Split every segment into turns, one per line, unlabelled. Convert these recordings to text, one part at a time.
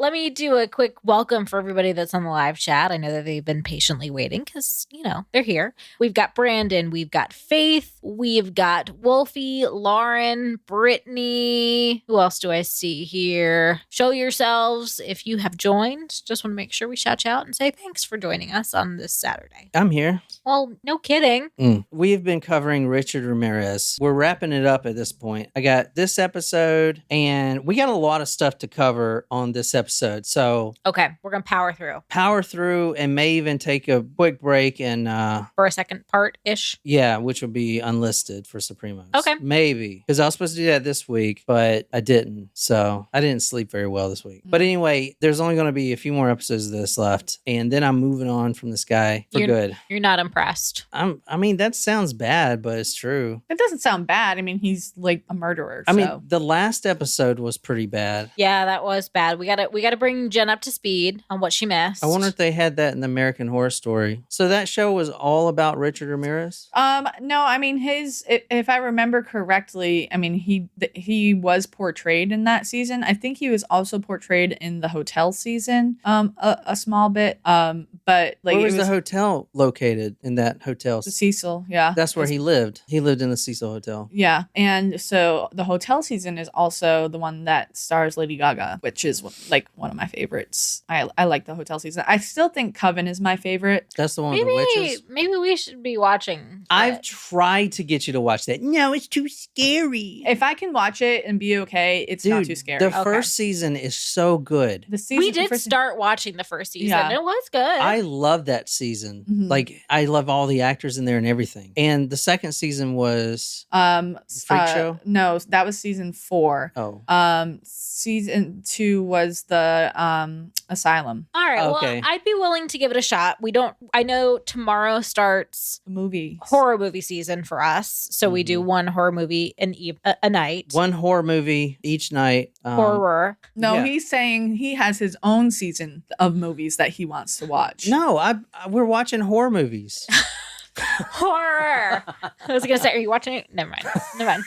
let me do a quick welcome for everybody that's on the live chat. I know that they've been patiently waiting because, they're here. We've got Brandon, we've got Faith, we've got Wolfie, Lauren, Brittany. Who else do I see here? Show yourselves if you have joined. Just want to make sure we shout you out and say thanks for joining us on this Saturday.
I'm here.
Well, no kidding.
We've been covering Richard Ramirez. We're wrapping it up at this point. I got this episode, and we got a lot of stuff to cover on this episode. So,
okay, we're going to power through.
And may even take a quick break and
for a second part-ish.
Yeah, which will be unlisted for Supremos.
Okay.
Maybe. Because I was supposed to do that this week, but I didn't. So I didn't sleep very well this week. But anyway, there's only going to be a few more episodes of this left. And then I'm moving on from this guy for good.
You're not impressed.
I mean, that sounds bad, but it's true.
It doesn't sound bad. I mean, he's like a murderer.
I mean, the last episode was pretty bad.
Yeah, that was bad. We gotta bring Jen up to speed on what she missed.
I wonder if they had that in the American Horror Story. So that show was all about Richard Ramirez?
No, I mean, if I remember correctly, I mean, he was portrayed in that season. I think he was also portrayed in the hotel season, a small bit. But like,
where was the hotel located in that hotel?
The Cecil, yeah.
That's where he lived. He lived in the Cecil Hotel.
Yeah, and so the hotel season is also the one that stars Lady Gaga, which is like one of my favorites. I like the hotel season. I still think Coven is my favorite.
That's the one with the witches?
Maybe we should be watching.
I've tried to get you to watch that. No, it's too scary.
If I can watch it and be okay, it's not too scary.
The first season is so good.
We did start watching the first season. Yeah. It was good.
I love that season. Mm-hmm. Like, I love all the actors in there and everything. And the second season was Freak Show?
No, that was season 4.
Oh.
Season 2 was the Asylum.
All right. Okay. Well, I'd be willing to give it a shot. I know tomorrow starts horror movie season for us. So we do one horror movie a night.
One horror movie each night.
Horror.
No, he's saying he has his own season of movies that he wants to watch.
No, we're watching horror movies.
Horror. I was gonna say, are you watching it? Never mind.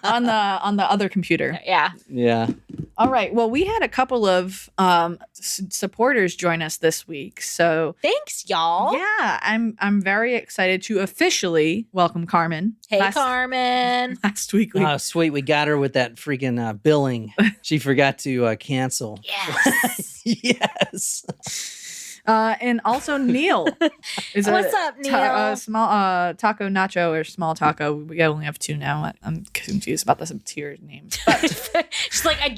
on the other computer.
Yeah.
All right. Well, we had a couple of supporters join us this week, so
thanks, y'all.
Yeah, I'm very excited to officially welcome Carmen.
Hey, Carmen.
Last week,
sweet, we got her with that freaking billing. She forgot to cancel.
Yes.
Yes.
And also Neil.
What's up, Neil?
Small taco nacho or small taco. We only have 2 now. I'm confused about the tier names.
She's like, I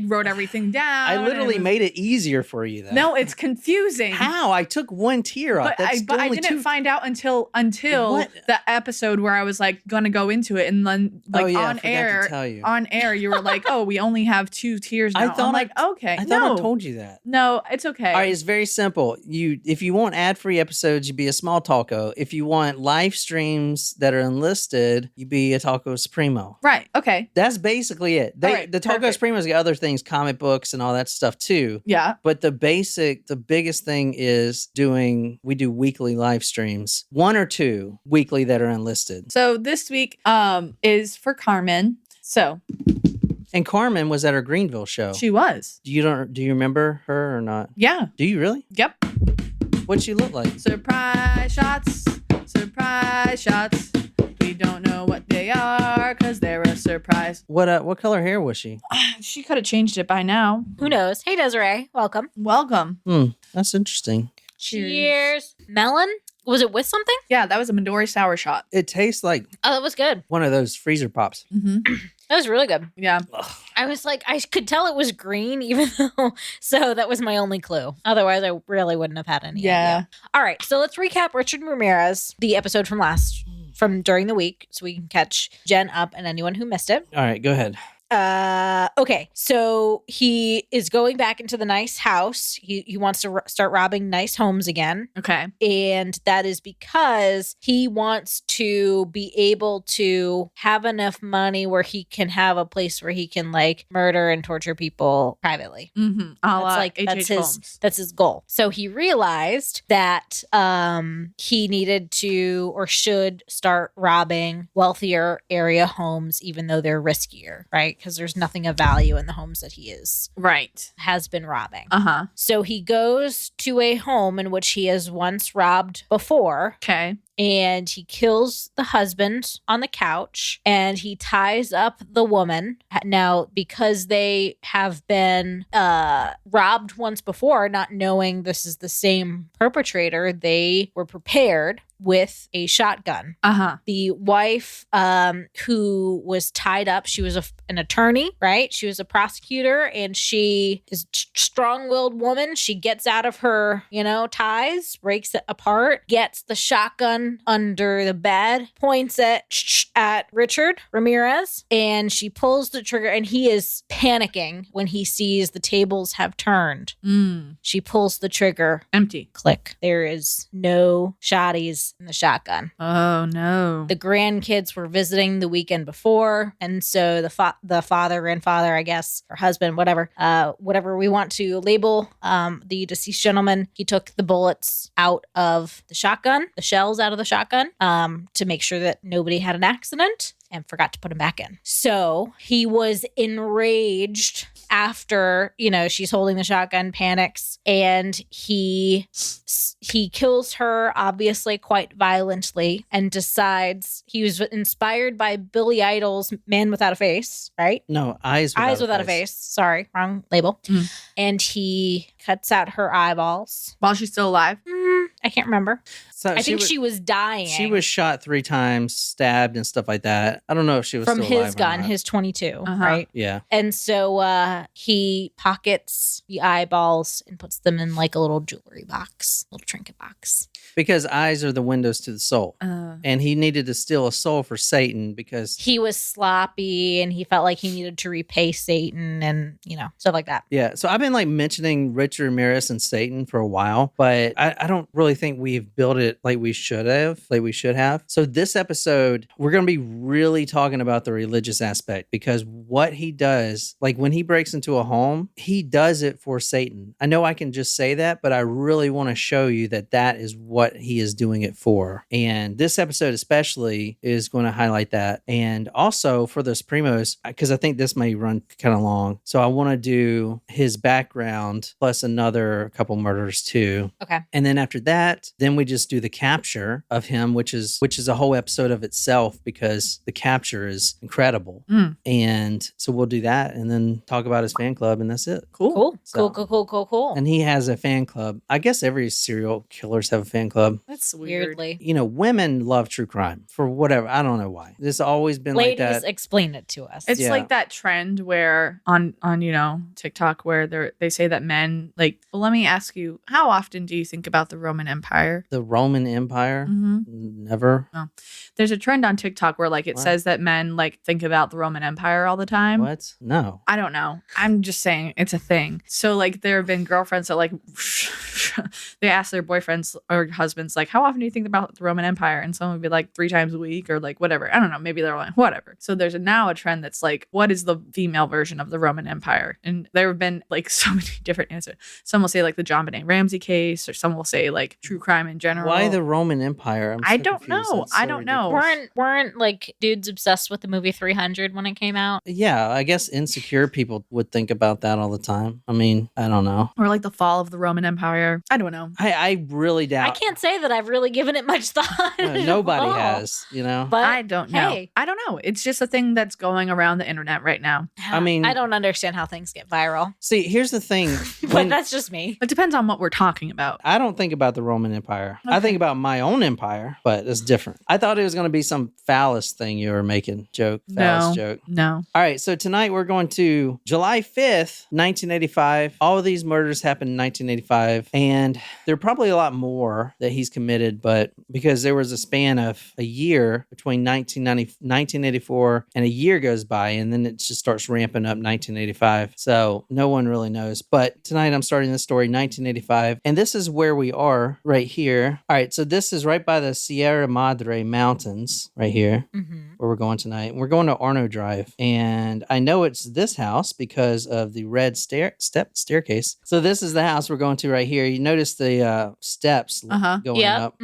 wrote everything down.
I literally made it easier for you though.
No, it's confusing.
How? I took 1 tier off.
But I didn't find out until the episode where I was like gonna go into it, and then on air you were like, oh, we only have 2 tiers now. Okay.
I thought I told you that.
No, it's okay.
All right, it's very simple. If you want ad-free episodes, you be a small taco. If you want live streams that are enlisted, you be a taco supremo.
Right. Okay.
That's basically it. The taco supremos got other things, comic books and all that stuff too.
Yeah.
But the biggest thing is we do weekly live streams, 1 or 2 weekly that are enlisted.
So this week is for Carmen. So.
And Carmen was at her Greenville show.
She was.
Do you remember her or not?
Yeah.
Do you really?
Yep.
What'd she look like?
Surprise shots. Surprise shots. We don't know what they are because they're a surprise.
What color hair was she?
She could have changed it by now.
Who knows? Hey, Desiree. Welcome.
That's interesting.
Cheers. Melon? Was it with something?
Yeah, that was a Midori sour shot.
It tastes like...
Oh, that was good.
One of those freezer pops.
Mm-hmm.
That was really good.
Yeah.
Ugh.
I was like, I could tell it was green even though... So that was my only clue. Otherwise, I really wouldn't have had any idea. All right, so let's recap Richard Ramirez, the episode from during the week, so we can catch Jen up and anyone who missed it.
All right, go ahead.
Okay, so he is going back into the nice house. He wants to start robbing nice homes again.
Okay.
And that is because he wants to be able to have enough money where he can have a place where he can like murder and torture people privately.
Mm-hmm.
That's his goal. So he realized that he needed to or should start robbing wealthier area homes even though they're riskier, right? because there's nothing of value in the homes that he has been robbing. So he goes to a home in which he has once robbed before.
Okay.
And he kills the husband on the couch and he ties up the woman. Now, because they have been robbed once before, not knowing this is the same perpetrator, they were prepared with a shotgun. The wife who was tied up, she was an attorney, right? She was a prosecutor and she is a strong-willed woman. She gets out of her, ties, breaks it apart, gets the shotgun under the bed, points it at Richard Ramirez, and she pulls the trigger and he is panicking when he sees the tables have turned. She pulls the trigger.
Empty.
Click. There is no shotties in the shotgun.
Oh no.
The grandkids were visiting the weekend before, and so the father, grandfather, I guess, or husband, whatever we want to label the deceased gentleman, he took the bullets out of the shotgun, the shells out of the shotgun, to make sure that nobody had an accident, and forgot to put him back in. So he was enraged after, she's holding the shotgun, panics, and he kills her, obviously quite violently, and decides he was inspired by Billy Idol's Man Without a Face, right?
No, Eyes Without a Face.
Sorry, wrong label. And he cuts out her eyeballs.
While she's still alive?
I can't remember.
So
I think she was dying.
She was shot 3 times, stabbed and stuff like that. I don't know if she was
from
still alive
his gun, his 22, right?
Yeah.
And so he pockets the eyeballs and puts them in like a little jewelry box, little trinket box.
Because eyes are the windows to the soul. And he needed to steal a soul for Satan because
he was sloppy and he felt like he needed to repay Satan and, stuff like that.
Yeah. So I've been mentioning Richard Ramirez and Satan for a while, but I don't really think we've built it like we should have. So this episode, we're going to be really talking about the religious aspect because what he does, when he breaks into a home, he does it for Satan. I know I can just say that, but I really want to show you that is what he is doing it for. And this episode especially is going to highlight that. And also for the Supremos, because I think this may run kind of long. So I want to do his background plus another couple murders too.
Okay.
And then after that, then we just do the capture of him, which is a whole episode of itself because the capture is incredible. And so we'll do that and then talk about his fan club and that's it.
Cool.
So,
Cool.
And he has a fan club. I guess every serial killers have a fan club.
That's weird.
Weirdly.
Women love true crime for whatever. I don't know why. This has always been like that.
Ladies, explain it to us.
It's like that trend where on TikTok where they say that men well, let me ask you, how often do you think about the Roman Empire?
The Roman Empire? Never.
Oh. There's a trend on TikTok where it says that men think about the Roman Empire all the time.
What? No.
I don't know. I'm just saying it's a thing. So there have been girlfriends that they ask their boyfriends or husbands how often do you think about the Roman Empire? And someone would be 3 times a week or whatever. I don't know. Maybe they're whatever. So there's now a trend that's what is the female version of the Roman Empire? And there have been so many different answers. Some will say the John Benet Ramsey case, or some will say true crime in general.
Why the Roman Empire?
I don't know. I don't know.
Weren't dudes obsessed with the movie 300 when it came out?
Yeah, I guess insecure people would think about that all the time. I mean, I don't know.
Or the fall of the Roman Empire. I don't know.
I really doubt.
I can't say that I've really given it much thought.
No, nobody has,
But
I don't know. I don't know. It's just a thing that's going around the internet right now.
I mean,
I don't understand how things get viral.
See, here's the thing.
But that's just me.
It depends on what we're talking about.
I don't think about the Roman Empire. Okay. I think about my own empire, but it's different. I thought it was going to be some phallus thing you were making. Phallus joke.
No.
All right. So tonight we're going to July 5th, 1985. All of these murders happened in 1985. And there are probably a lot more that he's committed, but because there was a span of a year between 1984 and a year goes by, and then it just starts ramping up 1985. So no one really knows. But tonight I'm starting this story 1985, and this is where we are right here. All right, so this is right by the Sierra Madre Mountains, right here, where we're going tonight. We're going to Arno Drive, and I know it's this house because of the red staircase. So this is the house we're going to right here. You notice the steps going up.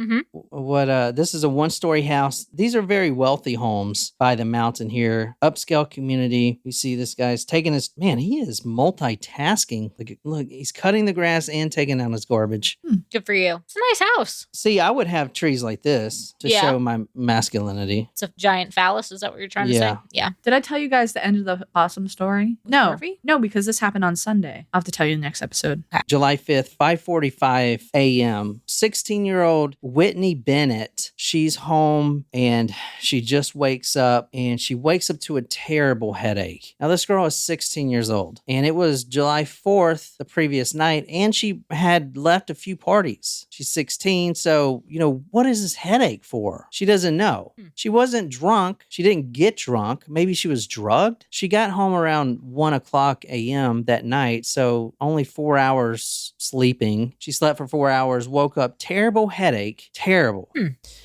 This is a one-story house. These are very wealthy homes by the mountain here. Upscale community. You see this guy's taking his, man, he is multitasking. Look, he's cutting the grass and taking out his garbage.
Good for you. It's a nice house.
See, I would have trees like this to show my masculinity.
It's a giant phallus. Is that what you're trying to say? Yeah.
Did I tell you guys the end of the awesome story? No, because this happened on Sunday. I'll have to tell you the next episode.
July 5th, 5:45 a.m. 16-year-old Whitney Bennet, she's home and she just wakes up, and she wakes up to a terrible headache. Now, this girl is 16 years old, and it was July 4th the previous night, and she had left a few parties. She's 16, so, what is this headache for? She doesn't know. She wasn't drunk. She didn't get drunk. Maybe she was drugged. She got home around 1 o'clock a.m. that night, so only 4 hours sleeping. She slept for 4 hours, woke up, terrible headache, terrible.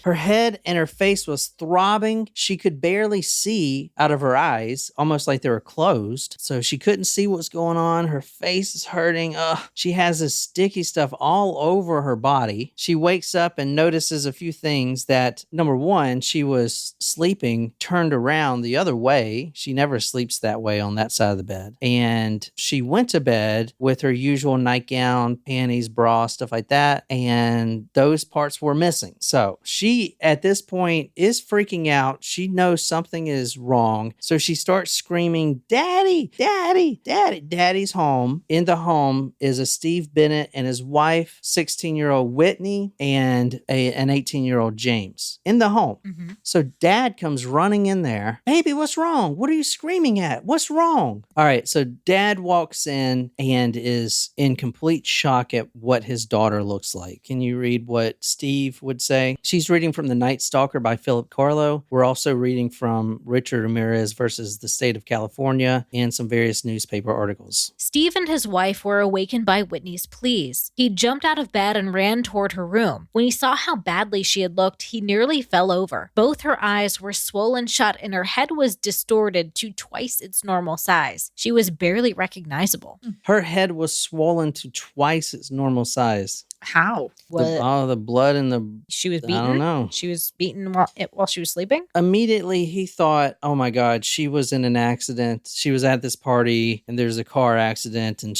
Her head and her face was throbbing. She could barely see out of her eyes, almost like they were closed. So she couldn't see what's going on. Her face is hurting. She has this sticky stuff all over her body. She wakes up and notices a few things that, number one, she was sleeping turned around the other way. She never sleeps that way on that side of the bed. And she went to bed with her usual nightgown, panties, bra, stuff like that. And those parts were missing. So she, at this point, is freaking out. She knows something is wrong. So she starts screaming, "Daddy, Daddy, Daddy." Daddy's home. In the home is a Steve Bennet and his wife, 16-year-old Whitney, and an 18-year-old James in the home. So Dad comes running in there. "Baby, what's wrong? What are you screaming at? What's wrong?" All right, so Dad walks in and is in complete shock at what his daughter looks like. Can you read what Steve would say? She's reading from The Night Stalker by Philip Carlo. We're also reading from Richard Ramirez versus the State of California and some various newspaper articles.
Steve and his wife were awakened by Whitney's pleas. He jumped out of bed and ran toward her room. When he saw how badly she had looked, he nearly fell over. Both her eyes were swollen shut and her head was distorted to twice its normal size. She was barely recognizable.
Her head was swollen to twice its normal size.
How?
The blood and the...
She was beaten?
I don't know.
She was beaten while she was sleeping?
Immediately, he thought, oh my God, she was in an accident. She was at this party and there's a car accident and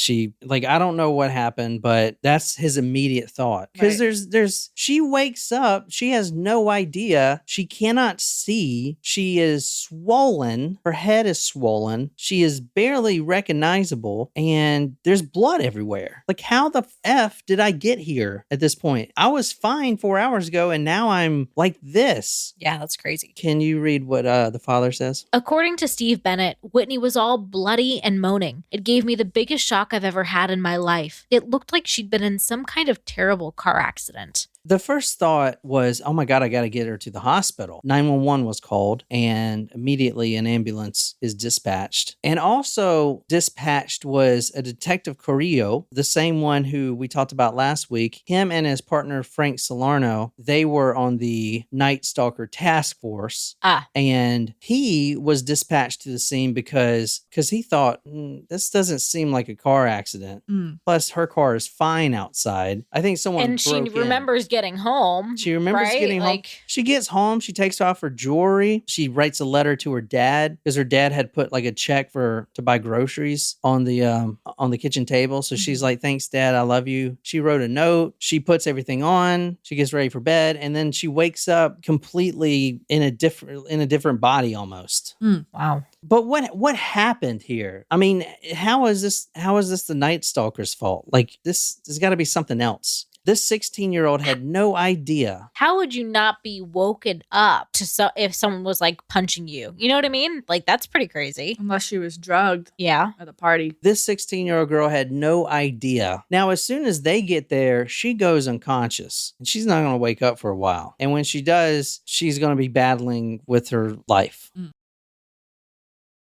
I don't know what happened, but that's his immediate thought. Because she wakes up, she has no idea. She cannot see. She is swollen. Her head is swollen. She is barely recognizable and there's blood everywhere. How the F did I get here at this point? I was fine 4 hours ago and now I'm like this.
Yeah, that's crazy.
Can you read what the father says?
According to Steve Bennet, Whitney was all bloody and moaning. It gave me the biggest shock I've ever had in my life. It looked like she'd been in some kind of terrible car accident.
The first thought was, oh my God, I got to get her to the hospital. 911 was called and immediately an ambulance is dispatched. And also dispatched was a Detective Carrillo, the same one who we talked about last week. Him and his partner, Frank Salerno, they were on the Night Stalker task force. And he was dispatched to the scene because he thought, this doesn't seem like a car accident. Plus, her car is fine outside. I think someone
and she remembers getting home.
She remembers getting home. She gets home. She takes off her jewelry. She writes a letter to her dad because her dad had put a check to buy groceries on the kitchen table. So she's like, "Thanks, Dad. I love you." She wrote a note. She puts everything on. She gets ready for bed, and then she wakes up completely in a different body almost.
Wow.
But what happened here? I mean, how is this the Night Stalker's fault? There's got to be something else. This 16-year-old had no idea.
How would you not be woken up if someone was punching you? You know what I mean? That's pretty crazy.
Unless she was drugged.
Yeah.
At the party.
This 16-year-old girl had no idea. Now, as soon as they get there, she goes unconscious. And she's not going to wake up for a while. And when she does, she's going to be battling with her life.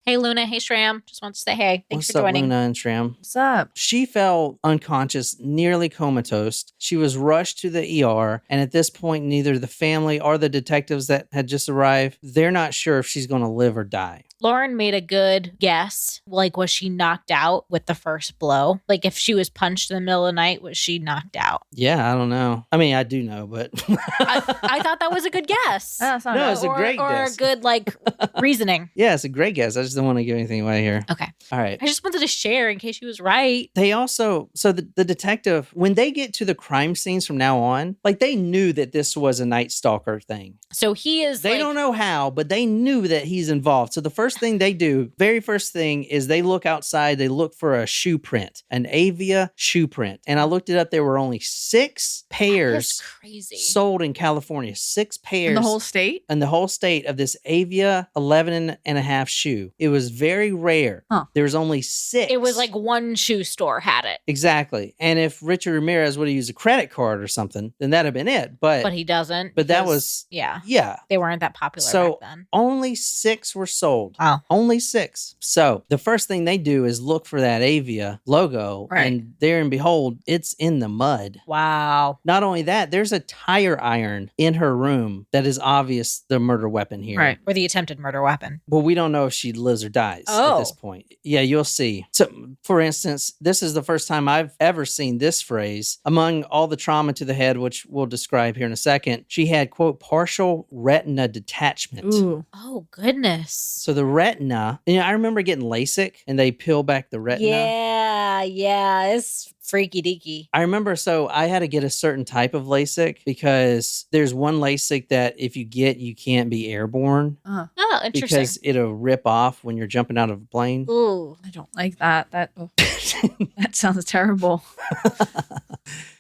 Hey, Luna. Hey, Shram. Just wants to say hey. Thanks
What's
for
up,
joining.
Luna and Shram?
What's up?
She fell unconscious, nearly comatose. She was rushed to the ER, and at this point, neither the family or the detectives that had just arrived, they're not sure if she's going to live or die.
Lauren made a good guess. Like, was she knocked out with the first blow? Like, if she was punched in the middle of the night, was she knocked out?
Yeah, I don't know. I mean, I do know, but
I thought that was a good guess.
That's not
No,
bad.
it's a great
or
guess.
a good, like, reasoning.
Yeah, it's a great guess. I just don't want to give anything away here.
Okay.
All right.
I just wanted to share in case she was right.
They also, so the detective, when they get to the crime scenes from now on, like they knew that this was a Night Stalker thing.
So he is
They don't know how, but they knew that he's involved. So the first thing they do, very first thing, is they look outside. They look for a shoe print, an Avia shoe print. And I looked it up. There were only 6 pairs
That's crazy.
sold in California. 6 pairs.
In the whole state?
In the whole state of this Avia 11 and a half shoe. It was very rare.
Huh.
There was only 6.
It was like one shoe store had it,
Exactly. And if Richard Ramirez would have used a credit card or something, then that'd have been it.
but he doesn't.
But that
because-
was-
yeah.
yeah.
They weren't that popular
So
back then.
only 6 were sold.
Wow.
Only 6. So the first thing they do is look for that Avia logo.
Right.
And there and behold, it's in the mud.
Wow.
Not only that, there's a tire iron in her room that is obvious the murder weapon here.
Right.
Or the attempted murder weapon.
Well, we don't know if she lives or dies at this
Oh.
point. Yeah, you'll see. So, for instance, this is the first time I've ever seen this phrase. Among all the trauma to the head, which we'll describe here in a second, she had, quote, partial retina detachment.
Ooh.
Oh, goodness.
So the retina, I remember getting LASIK and they peel back the retina.
Yeah. It's freaky deaky.
I remember, so I had to get a certain type of LASIK because there's one LASIK that if you get, you can't be airborne
Uh,
Oh, interesting.
because it'll rip off when you're jumping out of a plane.
Ooh.
I don't like that. That sounds terrible.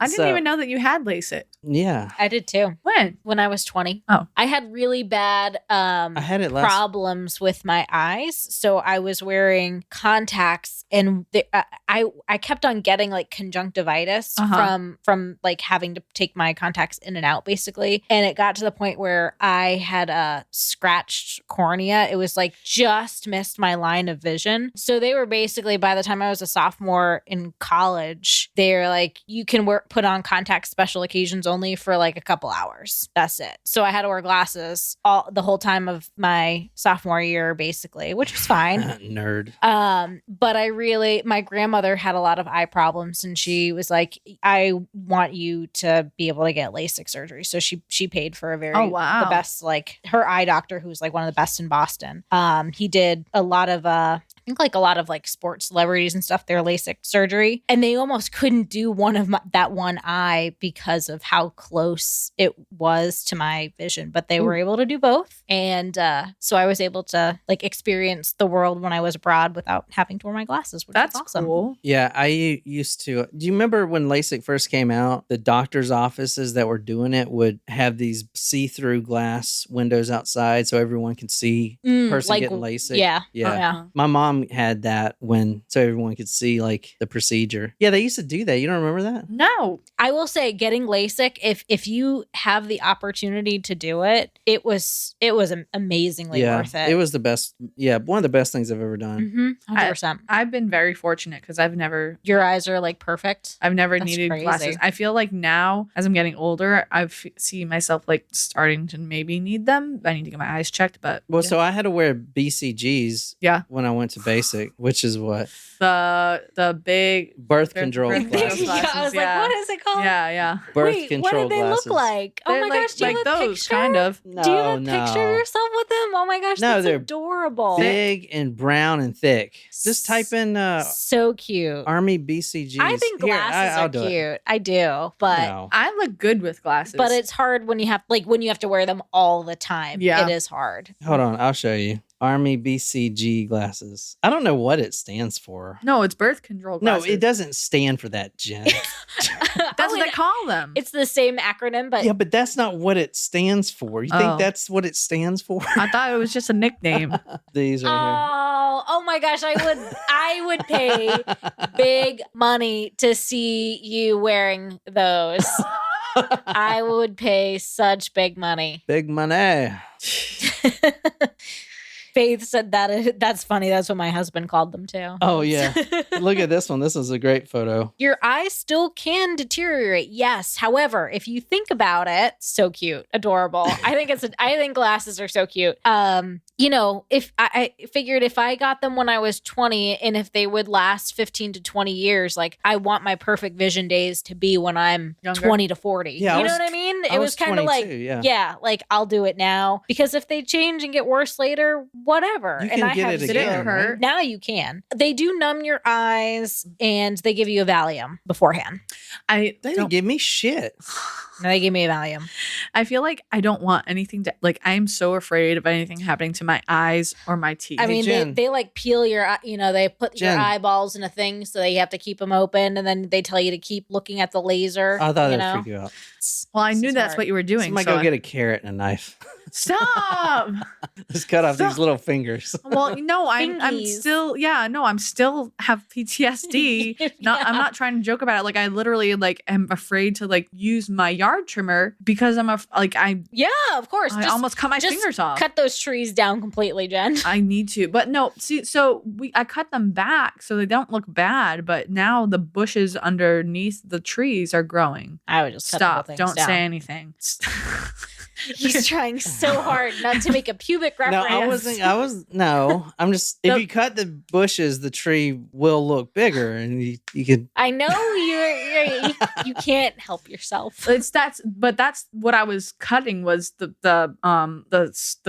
I didn't
So-
even know that you had LASIK.
Yeah.
I did too.
When?
I was 20.
Oh.
I had really bad
I had it last.
problems with my eyes. So I was wearing contacts and I kept on getting like conjunctivitis from like having to take my contacts in and out basically. And it got to the point where I had a scratched cornea. It was like just missed my line of vision. So they were basically, by the time I was a sophomore in college, they were like, you can put on contacts special occasions only for like a couple hours. That's it. So I had to wear glasses the whole time of my sophomore year, basically, which was fine.
Nerd.
But my grandmother had a lot of eye problems and she was like, I want you to be able to get LASIK surgery. So she paid for the best, like her eye doctor, who's like one of the best in Boston. He did a lot of, I think like a lot of like sports celebrities and stuff, their LASIK surgery. And they almost couldn't do that one eye because of how close it was to my vision, but they were able to do both. And so I was able to like experience the world when I was abroad without having to wear my glasses, which
That's
was awesome.
cool.
Yeah, I used to. Do you remember when LASIK first came out? The doctor's offices that were doing it would have these see-through glass windows outside so everyone could see the person
like,
getting LASIK.
Yeah.
Yeah.
Yeah.
My mom had that so everyone could see like the procedure. Yeah, they used to do that. You don't remember that?
No.
I will say getting LASIK, if you have the opportunity to do it, it was amazingly worth it.
It was the best. Yeah, one of the best things I've ever done.
100%.
I've been very fortunate because
Your eyes are like perfect.
I've never
That's
needed
crazy.
glasses. I feel like now, as I'm getting older, see myself like starting to maybe need them. I need to get my eyes checked, but
Well, so I had to wear BCGs
Yeah.
when I went to basic, which is what?
the big
Birth
Birth
control
control
glasses.
glasses.
I was
Yeah.
like, what is it called?
yeah.
Birth
Wait,
control
what did they
glasses.
look like? Oh
They're
my
like,
gosh, do you
like
have a
those
picture?
kind of.
No,
Do you have a picture of
no.
yourself with them? Oh my gosh,
No,
that's
they're
adorable.
Big and brown and thick. Just type in
So cute.
Army BCGs.
I think
Here,
glasses
I'll
are
do it.
cute. I do, but
No.
I look good with glasses.
but it's hard when you have to wear them all the time.
Yeah.
It is hard.
Hold on, I'll show you. Army BCG glasses. I don't know what it stands for.
no, it's birth control glasses.
No, it doesn't stand for that, Jen.
That's what they call them.
It's the same acronym, but
Yeah, but that's not what it stands for. You
Oh.
think that's what it stands for?
I thought it was just a nickname.
These right
oh my gosh, I would pay big money to see you wearing those.
here.
I would pay such big money.
Big money.
Faith said that's funny. That's what my husband called them too.
Oh, yeah. Look at this one. This is a great photo.
Your eyes still can deteriorate. Yes. However, if you think about it, so cute, adorable. I think glasses are so cute. If I figured if I got them when I was 20 and if they would last 15 to 20 years, like I want my perfect vision days to be when I'm younger. 20 to 40.
Yeah,
you know what I mean? It was kind of like, like I'll do it now because if they change and get worse later, whatever.
You can get it again.
Right? Now you can. They do numb your eyes and they give you a Valium beforehand.
They
didn't give me shit.
No, they gave me a Valium.
I feel like I don't want anything to, like, I'm so afraid of anything happening to my eyes or my teeth.
I mean, they like peel your, they put your eyeballs in a thing so that you have to keep them open and then they tell you to keep looking at the laser.
I thought it would freak you out.
Well, I knew that's what you were doing.
Somebody go get a carrot and a knife.
Stop!
Just cut off these little fingers.
Well, no, I'm still, I'm still have PTSD. I'm not trying to joke about it. Like I literally am afraid to use my yard trimmer because of course. I almost cut my fingers off.
Cut those trees down completely, Jen.
I need to, but no. See, so I cut them back so they don't look bad. But now the bushes underneath the trees are growing.
I would just
stop. Don't say anything.
He's trying so hard not to make a pubic reference.
No, I'm just, if you cut the bushes, the tree will look bigger and you could.
I know you can't help yourself.
But that's what I was cutting was the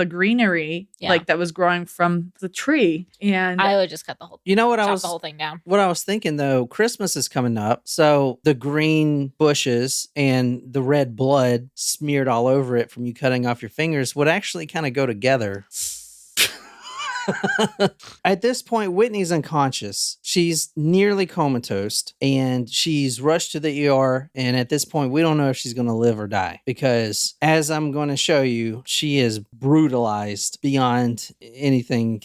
greenery that was growing from the tree. And
I would just cut the whole the whole thing down.
What I was thinking though, Christmas is coming up. So the green bushes and the red blood smeared all over it from you cutting off your fingers would actually kind of go together. At this point, Whitney's unconscious. She's nearly comatose and she's rushed to the ER. And at this point, we don't know if she's going to live or die because, as I'm going to show you, she is brutalized beyond anything.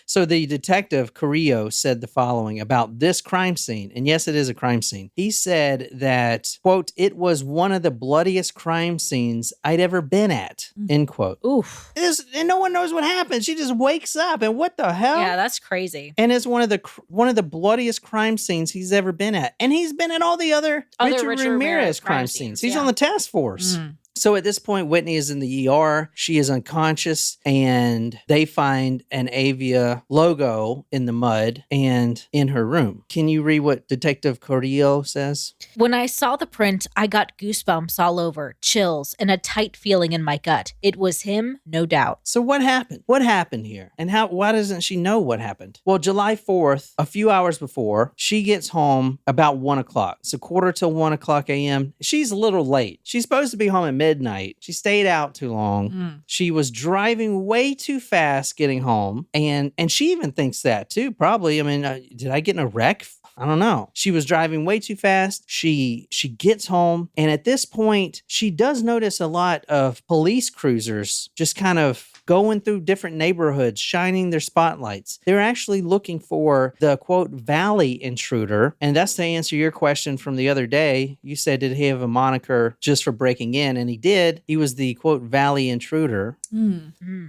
So the detective, Carrillo, said the following about this crime scene. And yes, it is a crime scene. He said that, quote, "It was one of the bloodiest crime scenes I'd ever been at," end quote.
Oof.
And no one knows what happened. She just wakes up. And what the hell?
Yeah, that's crazy.
And it's one of the bloodiest crime scenes he's ever been at. And he's been at all the other Richard Ramirez crime scenes. He's on the task force. So at this point, Whitney is in the ER. She is unconscious, and they find an Avia logo in the mud and in her room. Can you read what Detective Carrillo says?
When I saw the print, I got goosebumps all over, chills, and a tight feeling in my gut. It was him, no doubt.
So what happened? What happened here? And why doesn't she know what happened? Well, July 4th, a few hours before, she gets home about 1 o'clock. It's 1:45 a.m. She's a little late. She's supposed to be home at midnight. She stayed out too long. She was driving way too fast getting home. And she even thinks that too, probably. I mean, did I get in a wreck? I don't know. She was driving way too fast. She gets home. And at this point, she does notice a lot of police cruisers just kind of going through different neighborhoods, shining their spotlights. They're actually looking for the, quote, valley intruder. And that's to answer your question from the other day. You said, did he have a moniker just for breaking in? And he did. He was the, quote, valley intruder.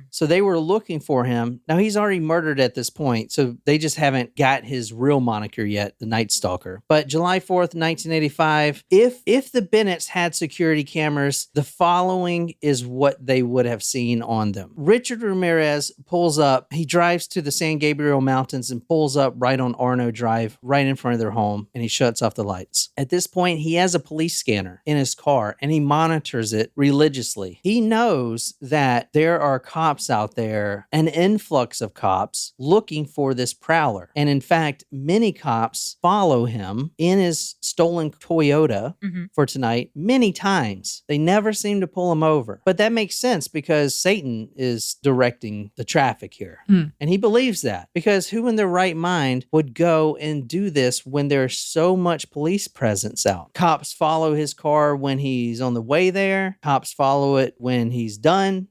So they were looking for him. Now, he's already murdered at this point, so they just haven't got his real moniker yet, the Night Stalker. But July 4th, 1985, if the Bennetts had security cameras, the following is what they would have seen on them. Richard Ramirez pulls up. He drives to the San Gabriel Mountains and pulls up right on Arno Drive, right in front of their home, and he shuts off the lights. At this point, he has a police scanner in his car, and he monitors it religiously. He knows that there are cops out there, an influx of cops looking for this prowler. And in fact, many cops follow him in his stolen Toyota for tonight many times. They never seem to pull him over. But that makes sense because Satan is directing the traffic here. And he believes that because who in their right mind would go and do this when there's so much police presence out? Cops follow his car when he's on the way there. Cops follow it when he's done.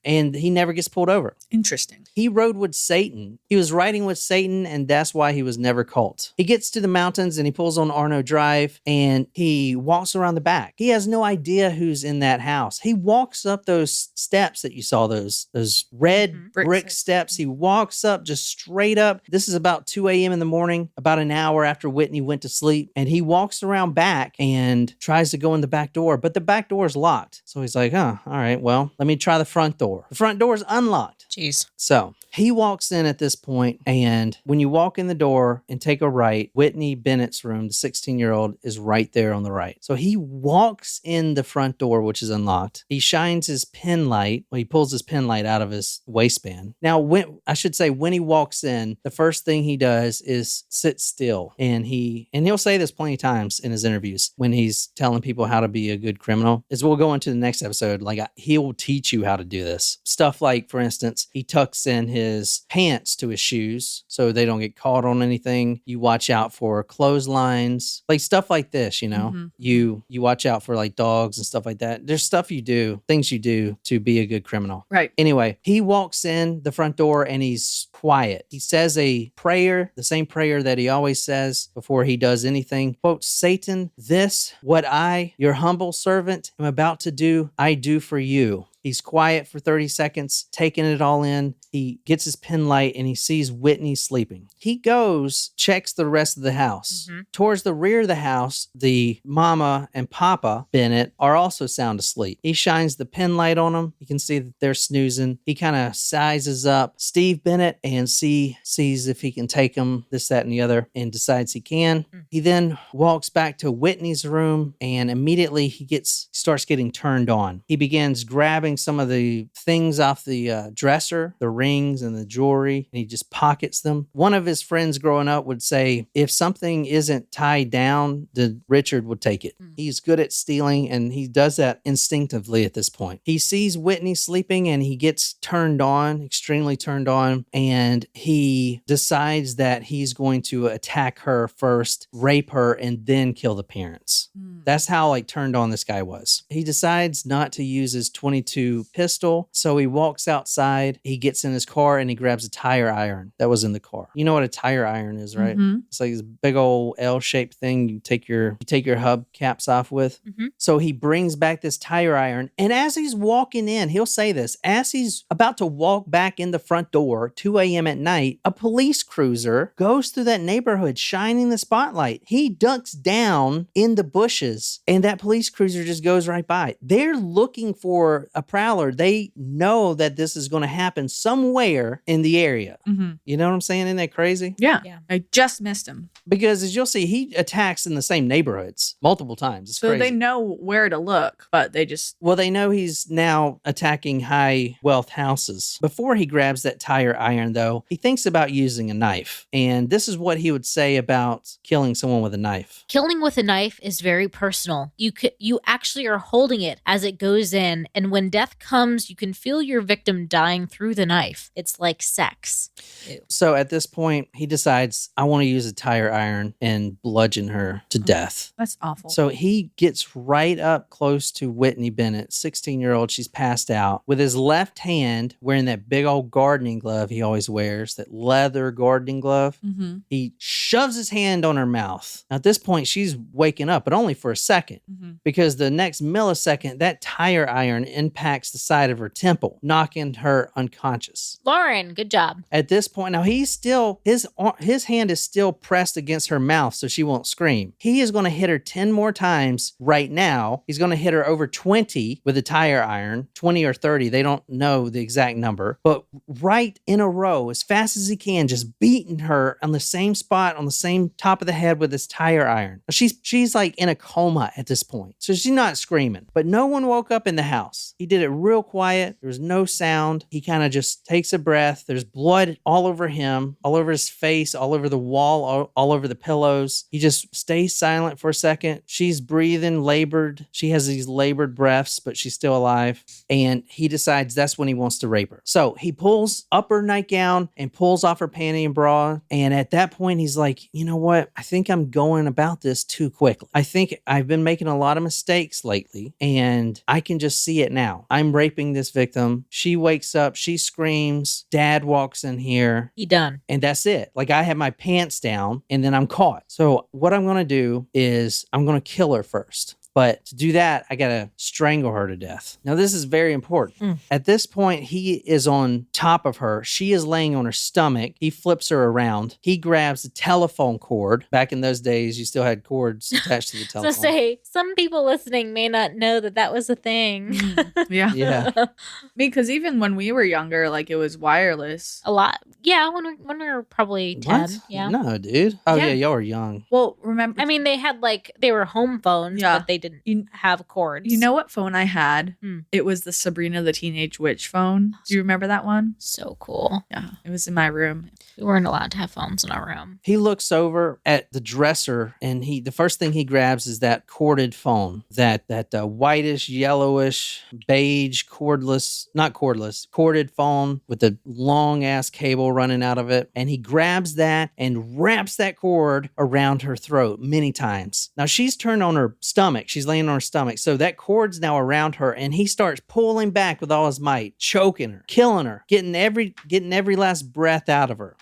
And he never gets pulled over.
Interesting.
He rode with Satan. He was riding with Satan, and that's why he was never caught. He gets to the mountains and he pulls on Arno Drive and he walks around the back. He has no idea who's in that house. He walks up those steps that you saw, those those red brick steps. He walks up just straight up. This is about 2 a.m. in the morning, about an hour after Whitney went to sleep. And he walks around back and tries to go in the back door, but the back door is locked. So he's like, all right, well, let me try the front door. The front door is unlocked.
Jeez.
So he walks in at this point, and when you walk in the door and take a right, Whitney Bennett's room, the 16-year-old, is right there on the right. So he walks in the front door, which is unlocked. He shines his pen light. Well, he pulls his pen light out of his waistband. Now, when he walks in, the first thing he does is sit still. And he'll say this plenty of times in his interviews when he's telling people how to be a good criminal, as we'll go into the next episode. Like, he will teach you how to do this. Stuff like, for instance, he tucks in his pants to his shoes so they don't get caught on anything. You watch out for clotheslines, like stuff like this, you know.
Mm-hmm.
You watch out for like dogs and stuff like that. There's things you do to be a good criminal.
Right.
Anyway, he walks in the front door and he's quiet. He says a prayer, the same prayer that he always says before he does anything. Quote, Satan, this, what I, your humble servant, am about to do, I do for you. He's quiet for 30 seconds, taking it all in. He gets his pen light and he sees Whitney sleeping. He goes, checks the rest of the house. Mm-hmm. Towards the rear of the house, the mama and papa Bennett are also sound asleep. He shines the pen light on them. You can see that they're snoozing. He kind of sizes up Steve Bennett and sees if he can take him, this, that, and the other, and decides he can. Mm-hmm. He then walks back to Whitney's room and immediately he starts getting turned on. He begins grabbing some of the things off the dresser, the rings and the jewelry, and he just pockets them. One of his friends growing up would say, if something isn't tied down, then Richard would take it. He's good at stealing, and he does that instinctively at this point. He sees Whitney sleeping, and he gets turned on, extremely turned on, and he decides that he's going to attack her first, rape her, and then kill the parents. That's how turned on this guy was. He decides not to use his .22 pistol, so he walks outside. He gets in his car and he grabs a tire iron that was in the car. You know what a tire iron is, right? Mm-hmm. It's like this big old L-shaped thing you take your hub caps off with. Mm-hmm. So he brings back this tire iron, and as he's walking in, he'll say this, as he's about to walk back in the front door, 2 a.m. at night, a police cruiser goes through that neighborhood shining the spotlight. He ducks down in the bushes, and that police cruiser just goes right by. They're looking for a prowler. They know that this is going to happen somewhere in the area. Mm-hmm. You know what I'm saying? Isn't that crazy?
Yeah. I just missed him.
Because as you'll see, he attacks in the same neighborhoods multiple times. It's crazy.
They know where to look, but they just...
Well, they know he's now attacking high wealth houses. Before he grabs that tire iron, though, he thinks about using a knife. And this is what he would say about killing someone with a knife.
Killing with a knife is very personal. You actually are holding it as it goes in, and when death comes, you can feel your victim dying through the knife. It's like sex. Ew.
So at this point, he decides, I want to use a tire iron and bludgeon her to death.
That's awful.
So he gets right up close to Whitney Bennet, 16-year-old. She's passed out. With his left hand, wearing that big old gardening glove he always wears, that leather gardening glove, he shoves his hand on her mouth. Now, at this point, she's waking up, but only for a second, because the next millisecond, that tire iron impacts the side of her temple, knocking her unconscious.
Lauren, good job.
At this point, now he's still, his hand is still pressed against her mouth so she won't scream. He is going to hit her 10 more times right now. He's going to hit her over 20 with a tire iron, 20 or 30. They don't know the exact number, but right in a row, as fast as he can, just beating her on the same spot, on the same top of the head with his tire iron. She's like in a coma at this point, so she's not screaming, but no one woke up in the house. He did it real quiet. There was no sound. He kind of just takes a breath. There's blood all over him, all over his face, all over the wall, all over the pillows. He just stays silent for a second. She's breathing, labored. She has these labored breaths, but she's still alive. And he decides that's when he wants to rape her. So he pulls up her nightgown and pulls off her panty and bra. And at that point, he's like, you know what? I think I'm going about this too quickly. I think I've been making a lot of mistakes lately, and I can just see it now. I'm raping this victim. She wakes up. She screams. Dad walks in here.
He done.
And that's it. Like, I have my pants down and then I'm caught. So what I'm going to do is I'm going to kill her first. But to do that, I got to strangle her to death. Now, this is very important. At this point, he is on top of her. She is laying on her stomach. He flips her around. He grabs the telephone cord. Back in those days, you still had cords attached to the telephone.
So say, some people listening may not know that that was a thing.
Yeah.
Yeah.
Because even when we were younger, like it was wireless.
A lot. Yeah, when we were probably 10.
What?
Yeah.
No, dude. Oh,
Yeah.
yeah, y'all were young.
Well, remember,
I mean, they had they were home phones,
Yeah.
but they didn't
You-
have cords.
you know what phone I had?
Hmm.
It was the Sabrina the Teenage Witch phone. Do you remember that one?
So cool.
Yeah. It was in my room.
We weren't allowed to have phones in our room.
He looks over at the dresser, and the first thing he grabs is that corded phone, that whitish, yellowish, beige, corded phone with the long ass cable running out of it. And he grabs that and wraps that cord around her throat many times. Now she's turned on her stomach. She's laying on her stomach. So that cord's now around her, and he starts pulling back with all his might, choking her, killing her, getting every last breath out of her.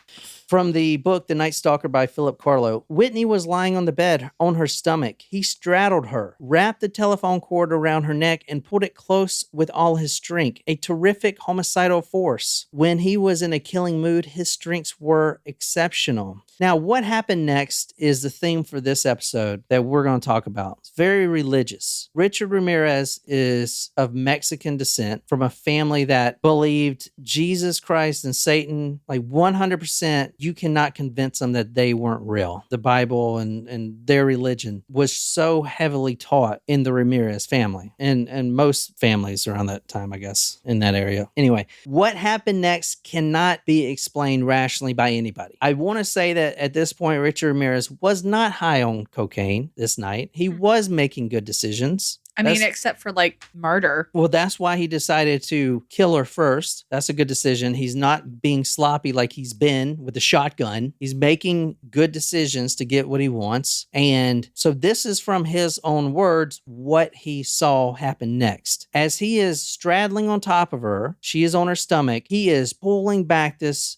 From the book The Night Stalker by Philip Carlo, Whitney was lying on the bed on her stomach. He straddled her, wrapped the telephone cord around her neck, and pulled it close with all his strength. A terrific homicidal force. When he was in a killing mood, his strengths were exceptional. Now, what happened next is the theme for this episode that we're going to talk about. It's very religious. Richard Ramirez is of Mexican descent from a family that believed Jesus Christ and Satan, like 100%. You cannot convince them that they weren't real. The Bible and their religion was so heavily taught in the Ramirez family and most families around that time, I guess, in that area. Anyway, what happened next cannot be explained rationally by anybody. I want to say that at this point, Richard Ramirez was not high on cocaine this night. He was making good decisions.
I mean, except for like murder.
Well, that's why he decided to kill her first. That's a good decision. He's not being sloppy like he's been with the shotgun. He's making good decisions to get what he wants. And so this is from his own words, what he saw happen next. As he is straddling on top of her, she is on her stomach. He is pulling back this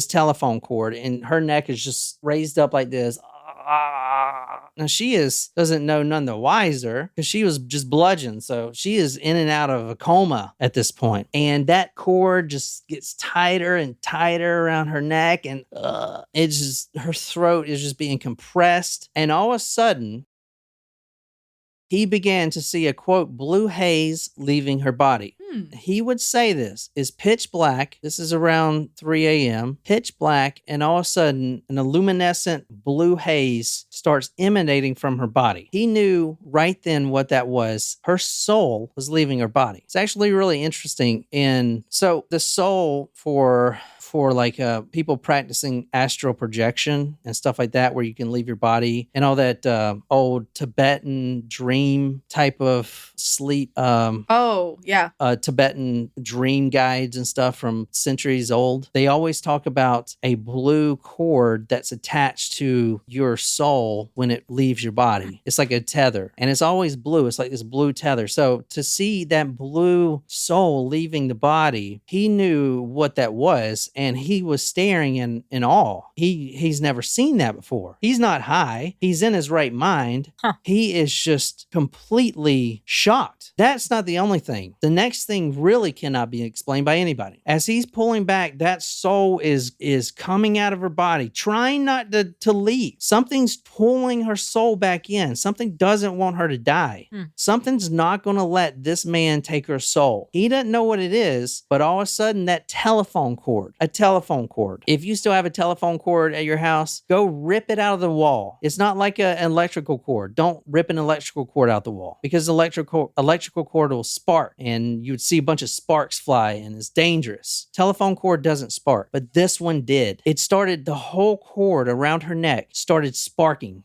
telephone cord, and her neck is just raised up like this. Now she doesn't know none the wiser because she was just bludgeoned. So she is in and out of a coma at this point. And that cord just gets tighter and tighter around her neck. And her throat is just being compressed. And all of a sudden, he began to see a, quote, blue haze leaving her body. He would say this is pitch black. This is around 3 a.m. Pitch black. And all of a sudden, an luminescent blue haze starts emanating from her body. He knew right then what that was. Her soul was leaving her body. It's actually really interesting. And so the soul for like people practicing astral projection and stuff like that, where you can leave your body and all that old Tibetan dream type of sleep.
Oh, yeah.
Tibetan dream guides and stuff from centuries old. They always talk about a blue cord that's attached to your soul when it leaves your body. It's like a tether, and it's always blue. It's like this blue tether. So to see that blue soul leaving the body, he knew what that was. And he was staring in awe. He's never seen that before. He's not high. He's in his right mind. He is just completely shocked. That's not the only thing. The next thing really cannot be explained by anybody. As he's pulling back, that soul is coming out of her body, trying not to leave. Something's pulling her soul back in. Something doesn't want her to die. Something's not going to let this man take her soul. He doesn't know what it is, but all of a sudden, that telephone cord. If you still have a telephone cord at your house, go rip it out of the wall. It's not like an electrical cord. Don't rip an electrical cord out the wall, because electrical cord will spark and you would see a bunch of sparks fly, and it's dangerous. Telephone cord doesn't spark, but this one did. It started, the whole cord around her neck started sparking,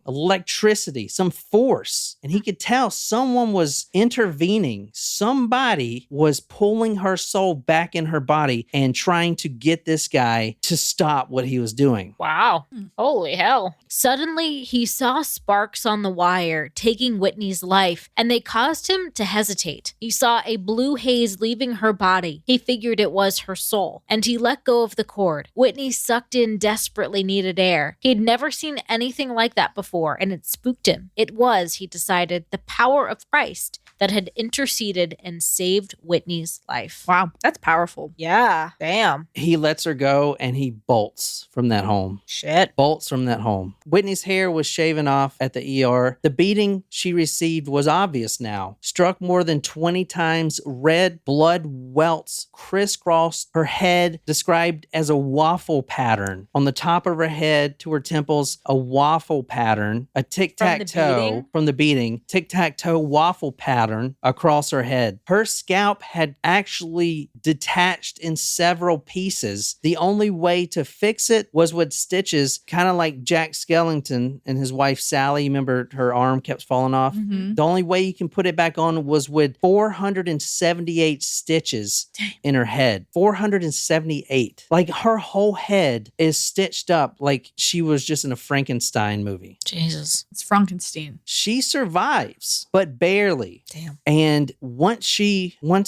electricity, some force. And he could tell someone was intervening. Somebody was pulling her soul back in her body and trying to get this guy to stop what he was doing.
Wow. Holy hell. Suddenly, he saw sparks on the wire taking Whitney's life, and they caused him to hesitate. He saw a blue haze leaving her body. He figured it was her soul, and he let go of the cord. Whitney sucked in desperately needed air. He'd never seen anything like that before, and it spooked him. It was, he decided, the power of Christ that had interceded and saved Whitney's life.
Wow, that's powerful.
Yeah, damn.
He lets her go and he bolts from that home.
Shit.
Bolts from that home. Whitney's hair was shaven off at the ER. The beating she received was obvious now. Struck more than 20 times, red blood welts crisscrossed her head, described as a waffle pattern. On the top of her head to her temples, a waffle pattern, a tic-tac-toe from the beating, tic-tac-toe waffle pattern across her head. Her scalp had actually detached in several pieces. The only way to fix it was with stitches, kind of like Jack Skellington and his wife Sally. Remember, her arm kept falling off?
Mm-hmm.
The only way you can put it back on was with 478 stitches in her head. 478. Like, her whole head is stitched up like she was just in a Frankenstein movie.
Jesus.
It's Frankenstein.
She survives, but barely.
Damn.
And once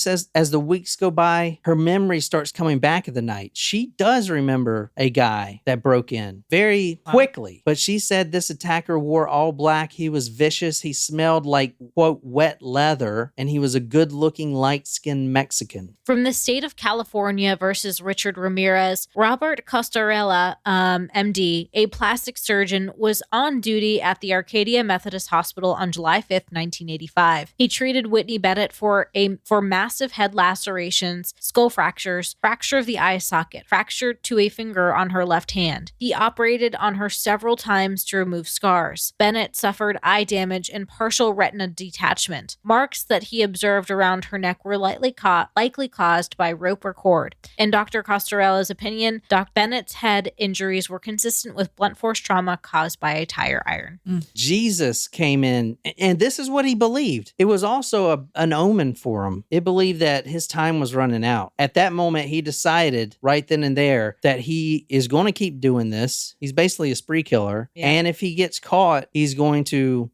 as the weeks go by, her memory starts coming back of the night. She does remember a guy that broke in very quickly, but she said this attacker wore all black. He was vicious. He smelled like, quote, wet leather, and he was a good-looking, light-skinned Mexican.
From the state of California versus Richard Ramirez, Robert Costarella, MD, a plastic surgeon, was on duty at the Arcadia Methodist Hospital on July 5th, 1985. He treated Whitney Bennet for massive head lacerations, skull fractures, fracture of the eye socket, fracture to a finger on her left hand. He operated on her several times to remove scars. Bennet suffered eye damage and partial retina detachment. Marks that he observed around her neck were likely caused by rope or cord. In Dr. Costarella's opinion, Dr. Bennett's head injuries were consistent with blunt force trauma caused by a tire iron.
Jesus came in, and this is what he believed. It was also an omen for him. It believed that his time was running out. At that moment, he decided right then and there that he is going to keep doing this. He's basically a spree killer. Yeah. And if he gets caught, he's going to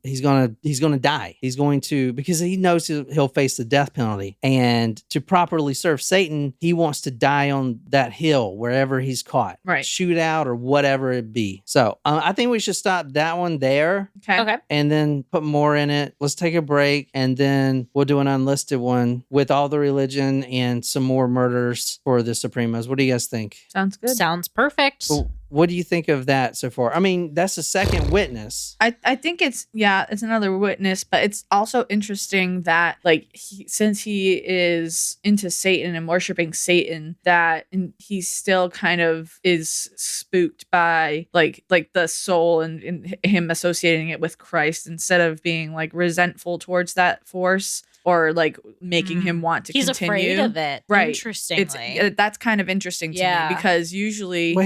die. He's going to, because he knows he'll face the death penalty. And to properly serve Satan, he wants to die on that hill wherever he's caught.
Right.
Shootout or whatever it be. So I think we should stop that one there.
Okay.
And then put more in it. Let's take a break, and then we'll do an unlisted one with all the religion and some more murders for the Supremos. What do you guys think?
Sounds good.
Sounds perfect.
Well, what do you think of that so far? I mean, that's the second witness.
I think it's another witness, but it's also interesting that, like, since he is into Satan and worshiping Satan, that he still kind of is spooked by like the soul and him associating it with Christ instead of being like resentful towards that force. Or like making him want to continue. He's afraid
of it.
Right.
Interestingly.
That's kind of interesting to me because usually...
Well,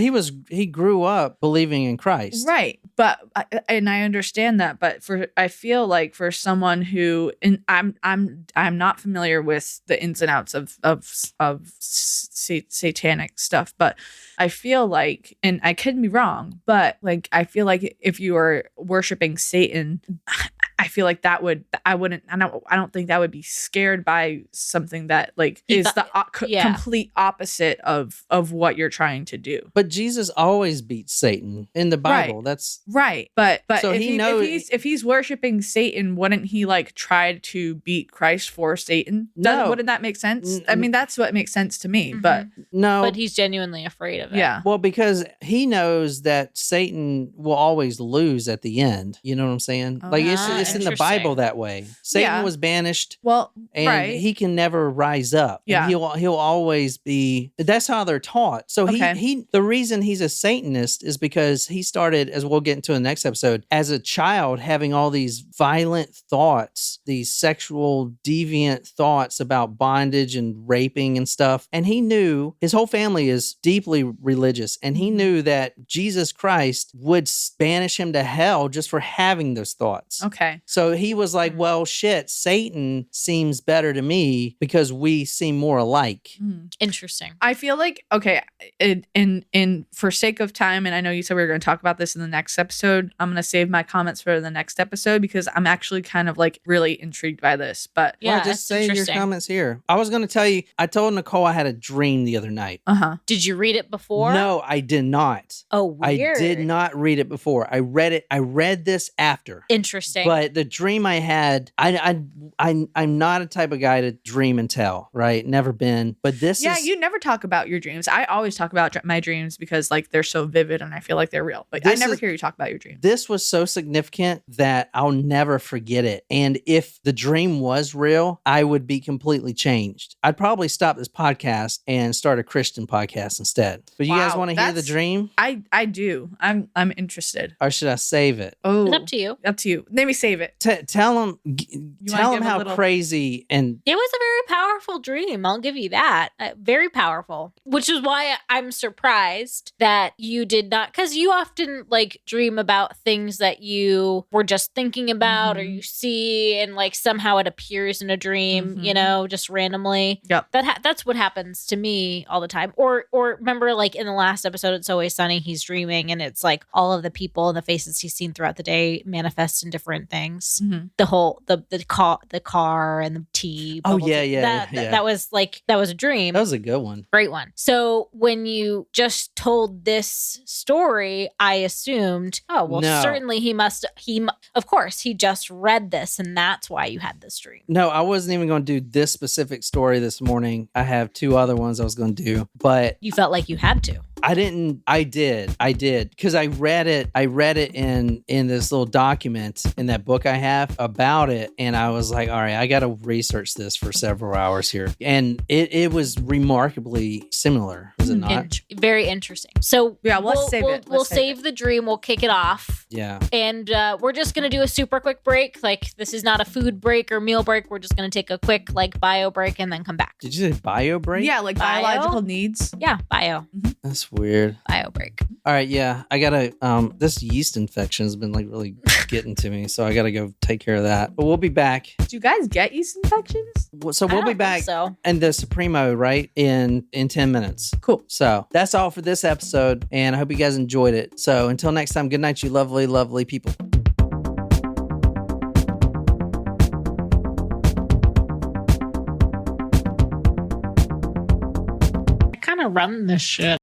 he grew up believing in Christ.
Right. But, and I understand that, but I feel like for someone who, and I'm not familiar with the ins and outs of satanic stuff, but I feel like, and I could be wrong, but like, I feel like if you are worshiping Satan, I feel like I don't think that would be scared by something that like is the complete opposite of what you're trying to do.
But Jesus always beats Satan in the Bible.
Right.
That's
right. But
so
if he's worshiping Satan, wouldn't he like try to beat Christ for Satan?
No.
Wouldn't that make sense? I mean, that's what makes sense to me.
Mm-hmm.
But
no.
But he's genuinely afraid of it.
Yeah.
Well, because he knows that Satan will always lose at the end. You know what I'm saying?
Oh,
like it's in the Bible that way. Satan was banished.
Well,
and he can never rise up.
Yeah.
And he'll always be. That's how they're taught. So he the reason he's a Satanist is because he started, as we'll get into in the next episode, as a child having all these violent thoughts, these sexual deviant thoughts about bondage and raping and stuff. And he knew his whole family is deeply religious, and he knew that Jesus Christ would banish him to hell just for having those thoughts.
Okay.
So he was like, well, shit, Satan seems better to me because we seem more alike.
Interesting.
I feel like, okay, in for sake of time, and I know you said we were going to talk about this in the next episode, I'm going to save my comments for the next episode because I'm actually kind of like really intrigued by this. But
Yeah,
well, just say your
interesting.
comments here. I was going to tell you, I told Nicole I had a dream the other night.
Did you read it before?
No, I did not.
Oh, weird.
I did not read it before. I read it. I read this after.
Interesting.
But the dream I had, I'm not a type of guy to dream and tell, right? Never been. But this is...
you never talk about your dreams. I always talk about my dreams because like they're so vivid and I feel like they're real. But I never hear you talk about your dreams.
This was so significant that I'll never forget it. And if the dream was real, I would be completely changed. I'd probably stop this podcast and start a Christian podcast instead. But you guys want to hear the dream?
I do. I'm interested.
Or should I save it?
Oh,
it's up to you.
Up to you. Maybe save it.
Tell them how crazy and...
It was a very powerful dream. I'll give you that. Very powerful. Which is why I'm surprised that you did not, because you often like dream about things that you were just thinking about or you see and like somehow it appears in a dream, you know, just randomly.
Yep.
That's what happens to me all the time. Or remember like in the last episode, It's Always Sunny, he's dreaming and it's like all of the people and the faces he's seen throughout the day manifest in different things. The whole, the car and the tea.
Oh,
bubble
yeah,
tea.
yeah.
That was a dream.
That was a good one.
Great one. So when you just told this story, I assumed, oh, well, certainly of course, he just read this and that's why you had this dream.
No, I wasn't even going to do this specific story this morning. I have two other ones I was going to do, but...
You felt like you had to.
I didn't. I did. Because I read it in this little document in that book I have about it. And I was like, all right, I got to research this for several hours here. And it was remarkably similar. Was it not?
Very interesting. So
yeah, let's save it.
We'll save the dream. We'll kick it off.
Yeah.
And we're just going to do a super quick break. Like this is not a food break or meal break. We're just going to take a quick like bio break and then come back.
Did you say bio break?
Yeah, like biological needs.
Yeah, bio.
That's weird.
Bio break.
All right, yeah. I gotta this yeast infection has been like really getting to me, so I gotta go take care of that. But we'll be back.
Do you guys get yeast infections?
So we'll be back and the Supremo, right? In 10 minutes.
Cool.
So that's all for this episode, and I hope you guys enjoyed it. So until next time, good night, you lovely, lovely people.
I kind of run this shit.